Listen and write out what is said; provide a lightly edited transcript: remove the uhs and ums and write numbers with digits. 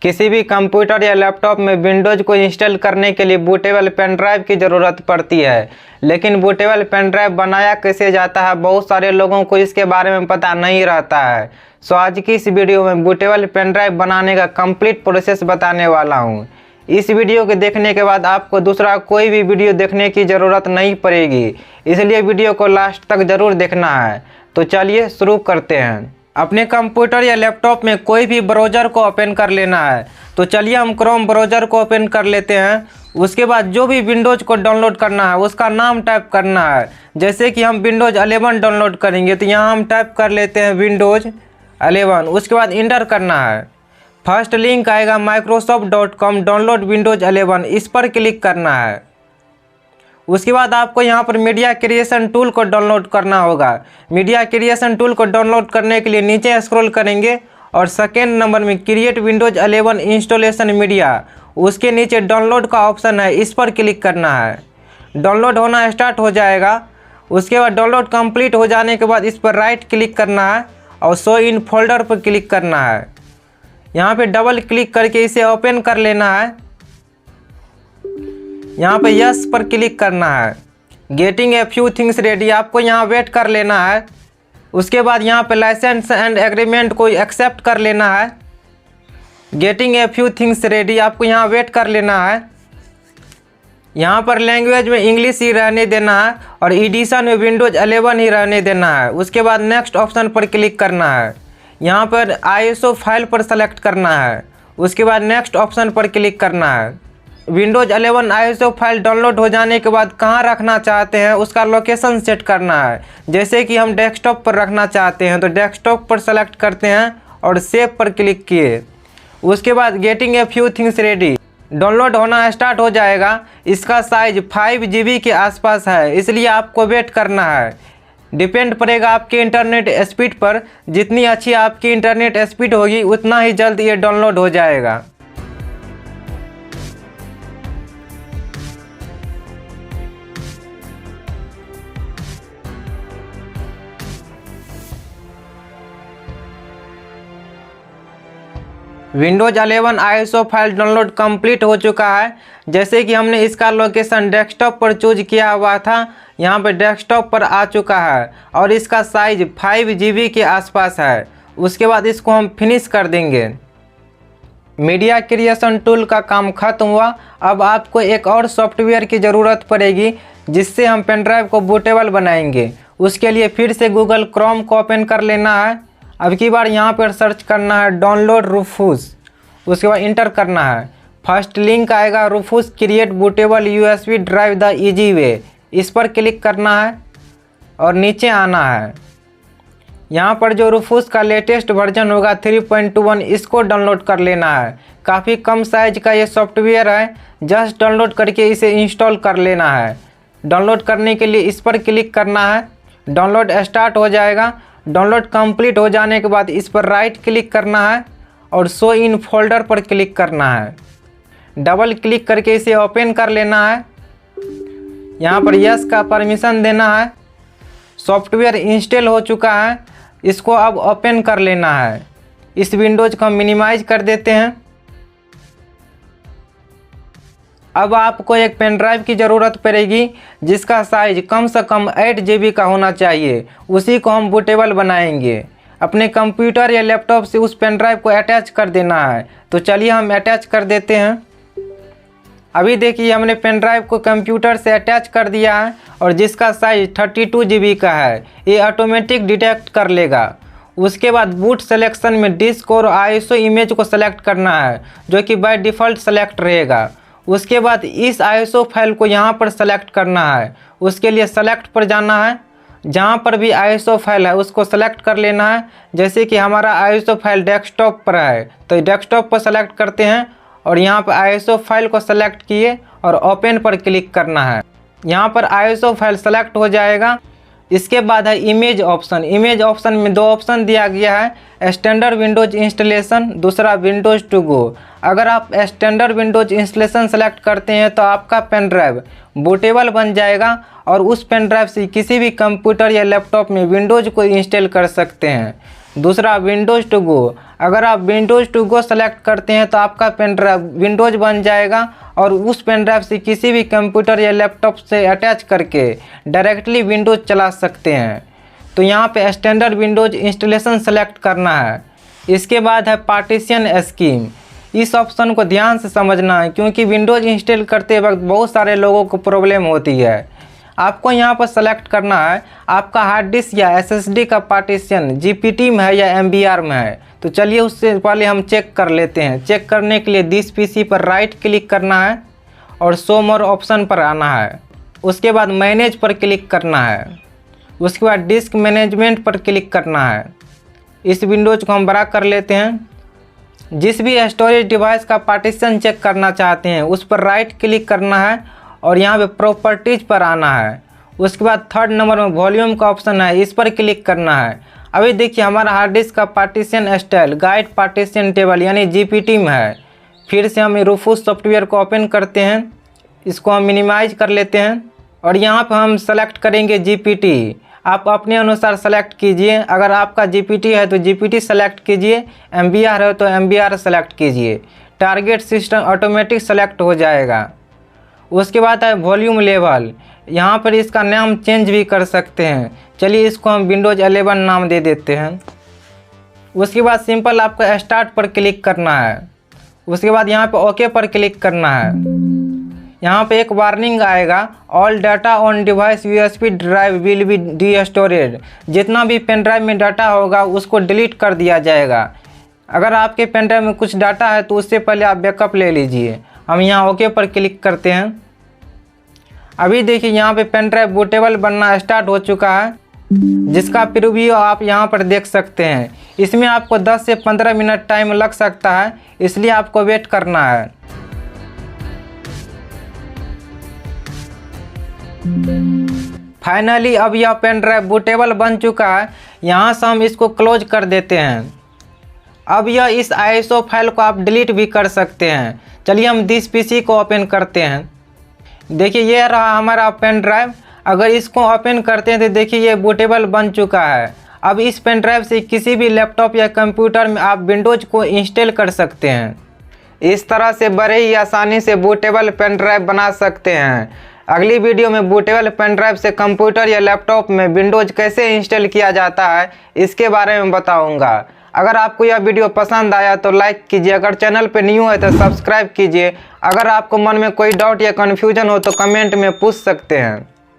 किसी भी कंप्यूटर या लैपटॉप में विंडोज़ को इंस्टॉल करने के लिए बूटेबल पेन ड्राइव की ज़रूरत पड़ती है। लेकिन बूटेबल पेन ड्राइव बनाया कैसे जाता है, बहुत सारे लोगों को इसके बारे में पता नहीं रहता है। सो आज की इस वीडियो में बूटेबल पेन ड्राइव बनाने का कंप्लीट प्रोसेस बताने वाला हूँ। इस वीडियो के देखने के बाद आपको दूसरा कोई भी वीडियो देखने की ज़रूरत नहीं पड़ेगी, इसलिए वीडियो को लास्ट तक ज़रूर देखना है। तो चलिए शुरू करते हैं। अपने कंप्यूटर या लैपटॉप में कोई भी ब्राउज़र को ओपन कर लेना है। तो चलिए हम क्रोम ब्राउज़र को ओपन कर लेते हैं। उसके बाद जो भी विंडोज़ को डाउनलोड करना है उसका नाम टाइप करना है। जैसे कि हम विंडोज़ 11 डाउनलोड करेंगे तो यहाँ हम टाइप कर लेते हैं विंडोज़ 11। उसके बाद इंटर करना है। फर्स्ट लिंक आएगा microsoft.com डाउनलोड विंडोज़ 11, इस पर क्लिक करना है। उसके बाद आपको यहाँ पर मीडिया क्रिएशन टूल को डाउनलोड करना होगा। मीडिया क्रिएशन टूल को डाउनलोड करने के लिए नीचे स्क्रॉल करेंगे और सेकेंड नंबर में क्रिएट विंडोज़ 11 इंस्टॉलेशन मीडिया, उसके नीचे डाउनलोड का ऑप्शन है, इस पर क्लिक करना है। डाउनलोड होना स्टार्ट हो जाएगा। उसके बाद डाउनलोड कंप्लीट हो जाने के बाद इस पर राइट क्लिक करना है और शो इन फोल्डर पर क्लिक करना है। यहाँ पे डबल क्लिक करके इसे ओपन कर लेना है। यहाँ पे यस पर क्लिक करना है। Getting a few things ready, आपको यहाँ वेट कर लेना है। उसके बाद यहाँ पे लाइसेंस एंड एग्रीमेंट को एक्सेप्ट कर लेना है। Getting a few things ready, आपको यहाँ वेट कर लेना है। यहाँ पर लैंग्वेज में इंग्लिश ही रहने देना है और एडिशन में विंडोज़ 11 ही रहने देना है। उसके बाद नेक्स्ट ऑप्शन पर क्लिक करना है। यहाँ पर ISO फाइल पर सेलेक्ट करना है। उसके बाद नेक्स्ट ऑप्शन पर क्लिक करना है। विंडोज़ 11 ISO फाइल डाउनलोड हो जाने के बाद कहाँ रखना चाहते हैं उसका लोकेशन सेट करना है। जैसे कि हम डेस्कटॉप पर रखना चाहते हैं तो डेस्कटॉप पर सेलेक्ट करते हैं और सेव पर क्लिक किए। उसके बाद getting a few things ready, download होना स्टार्ट हो जाएगा। इसका साइज 5 GB के आसपास है, इसलिए आपको वेट करना है। डिपेंड पड़ेगा आपके इंटरनेट स्पीड पर। जितनी अच्छी आपकी इंटरनेट स्पीड होगी उतना ही जल्द ये डाउनलोड हो जाएगा। Windows 11 ISO file download complete हो चुका है। जैसे कि हमने इसका लोकेशन डेस्कटॉप पर चूज किया हुआ था, यहाँ पर डेस्कटॉप पर आ चुका है और इसका साइज 5 GB के आसपास है। उसके बाद इसको हम फिनिश कर देंगे। मीडिया क्रिएशन टूल का काम खत्म हुआ। अब आपको एक और सॉफ्टवेयर की ज़रूरत पड़ेगी जिससे हम पेन ड्राइव को बूटेबल बनाएंगे। उसके लिए फिर से गूगल क्रोम को ओपन कर लेना है। अब की बार यहाँ पर सर्च करना है डाउनलोड रूफूस, उसके बाद इंटर करना है। फर्स्ट लिंक आएगा Rufus create bootable USB drive the easy way, इस पर क्लिक करना है और नीचे आना है। यहाँ पर जो रूफूस का लेटेस्ट वर्जन होगा 3.21, इसको डाउनलोड कर लेना है। काफ़ी कम साइज का ये सॉफ्टवेयर है, जस्ट डाउनलोड करके इसे इंस्टॉल कर लेना है। डाउनलोड करने के लिए इस पर क्लिक करना है। डाउनलोड स्टार्ट हो जाएगा। डाउनलोड कंप्लीट हो जाने के बाद इस पर राइट क्लिक करना है और शो इन फोल्डर पर क्लिक करना है। डबल क्लिक करके इसे ओपन कर लेना है। यहाँ पर यस का परमिशन देना है। सॉफ्टवेयर इंस्टॉल हो चुका है, इसको अब ओपन कर लेना है। इस विंडोज़ को मिनिमाइज कर देते हैं। अब आपको एक पेन ड्राइव की ज़रूरत पड़ेगी जिसका साइज कम से कम 8 GB का होना चाहिए। उसी को हम बूटेबल बनाएंगे। अपने कंप्यूटर या लैपटॉप से उस पेन ड्राइव को अटैच कर देना है। तो चलिए हम अटैच कर देते हैं। अभी देखिए हमने पेन ड्राइव को कंप्यूटर से अटैच कर दिया है और जिसका साइज 32 GB का है। ये ऑटोमेटिक डिटेक्ट कर लेगा। उसके बाद बूट सिलेक्शन में डिस्क और ISO इमेज को सेलेक्ट करना है, जो कि बाय डिफ़ॉल्ट सेलेक्ट रहेगा। उसके बाद इस ISO फाइल को यहाँ पर सेलेक्ट करना है। उसके लिए सेलेक्ट पर जाना है। जहाँ पर भी ISO फाइल है उसको सेलेक्ट कर लेना है। जैसे कि हमारा ISO फाइल डेस्कटॉप पर है तो डेस्कटॉप पर सेलेक्ट करते हैं और यहाँ पर ISO फाइल को सेलेक्ट किए और ओपन पर क्लिक करना है। यहाँ पर ISO फाइल सेलेक्ट हो जाएगा। इसके बाद है इमेज ऑप्शन। इमेज ऑप्शन में 2 ऑप्शन दिया गया है, स्टैंडर्ड विंडोज़ इंस्टॉलेशन, दूसरा विंडोज़ टू गो। अगर आप स्टैंडर्ड विंडोज़ इंस्टॉलेशन सेलेक्ट करते हैं तो आपका पेन ड्राइव बूटेबल बन जाएगा और उस पेन ड्राइव से किसी भी कंप्यूटर या लैपटॉप में विंडोज़ को इंस्टॉल कर सकते हैं। दूसरा विंडोज़ टू गो, अगर आप विंडोज़ टू गो सेलेक्ट करते हैं तो आपका पेन ड्राइव विंडोज़ बन जाएगा और उस पेन ड्राइव से किसी भी कंप्यूटर या लैपटॉप से अटैच करके डायरेक्टली विंडोज़ चला सकते हैं। तो यहाँ पे स्टैंडर्ड विंडोज़ इंस्टॉलेशन सेलेक्ट करना है। इसके बाद है पार्टीशन स्कीम। इस ऑप्शन को ध्यान से समझना है क्योंकि विंडोज़ इंस्टॉल करते वक्त बहुत सारे लोगों को प्रॉब्लम होती है। आपको यहाँ पर सेलेक्ट करना है आपका हार्ड डिस्क या एसएसडी का पार्टीशन जीपीटी में है या एमबीआर में है। तो चलिए उससे पहले हम चेक कर लेते हैं। चेक करने के लिए दिस पीसी पर राइट क्लिक करना है और शो मोर ऑप्शन पर आना है। उसके बाद मैनेज पर क्लिक करना है। उसके बाद डिस्क मैनेजमेंट पर क्लिक करना है। इस विंडोज को हम बड़ा कर लेते हैं। जिस भी स्टोरेज डिवाइस का पार्टीशन चेक करना चाहते हैं उस पर राइट क्लिक करना है और यहाँ पे प्रॉपर्टीज पर आना है। उसके बाद थर्ड नंबर में वॉल्यूम का ऑप्शन है, इस पर क्लिक करना है। अभी देखिए हमारा हार्ड डिस्क का partition style guide partition table यानी जीपीटी में है। फिर से हम रूफूस सॉफ्टवेयर को ओपन करते हैं, इसको हम मिनिमाइज कर लेते हैं और यहाँ पर हम सेलेक्ट करेंगे जीपीटी। आप अपने अनुसार सेलेक्ट कीजिए, अगर आपका जीपीटी है तो जीपीटी सेलेक्ट कीजिए, एमबीआर है तो एमबीआर सेलेक्ट कीजिए। टारगेट सिस्टम ऑटोमेटिक सेलेक्ट हो जाएगा। उसके बाद है वॉल्यूम लेवल, यहाँ पर इसका नाम चेंज भी कर सकते हैं। चलिए इसको हम विंडोज़ 11 नाम दे देते हैं। उसके बाद सिंपल आपको स्टार्ट पर क्लिक करना है। उसके बाद यहाँ पे ओके पर क्लिक करना है। यहाँ पे एक वार्निंग आएगा, all data on device USB drive will be D storage. जितना भी पेन ड्राइव में डाटा होगा उसको डिलीट कर दिया जाएगा। अगर आपके पेन ड्राइव में कुछ डाटा है तो उससे पहले आप बैकअप ले लीजिए। हम यहाँ ओके पर क्लिक करते हैं। अभी देखिए यहाँ पे पेन ड्राइव बूटेबल बनना स्टार्ट हो चुका है, जिसका प्रीव्यू आप यहाँ पर देख सकते हैं। इसमें आपको 10 से 15 मिनट टाइम लग सकता है, इसलिए आपको वेट करना है। फाइनली अब यह पेन ड्राइव बूटेबल बन चुका है। यहाँ से हम इसको क्लोज कर देते हैं। अब यह इस आईएसओ फाइल को आप डिलीट भी कर सकते हैं। चलिए हम दिस पीसी को ओपन करते हैं। देखिए ये रहा हमारा पेन ड्राइव। अगर इसको ओपन करते हैं तो देखिए ये बूटेबल बन चुका है। अब इस पेन ड्राइव से किसी भी लैपटॉप या कंप्यूटर में आप विंडोज़ को इंस्टॉल कर सकते हैं। इस तरह से बड़े ही आसानी से बूटेबल पेन ड्राइव बना सकते हैं। अगली वीडियो में बूटेबल पेन ड्राइव से कंप्यूटर या लैपटॉप में विंडोज़ कैसे इंस्टॉल किया जाता है इसके बारे में बताऊंगा। अगर आपको यह वीडियो पसंद आया तो लाइक कीजिए, अगर चैनल पर न्यू है तो सब्सक्राइब कीजिए। अगर आपको मन में कोई डाउट या कन्फ्यूजन हो तो कमेंट में पूछ सकते हैं।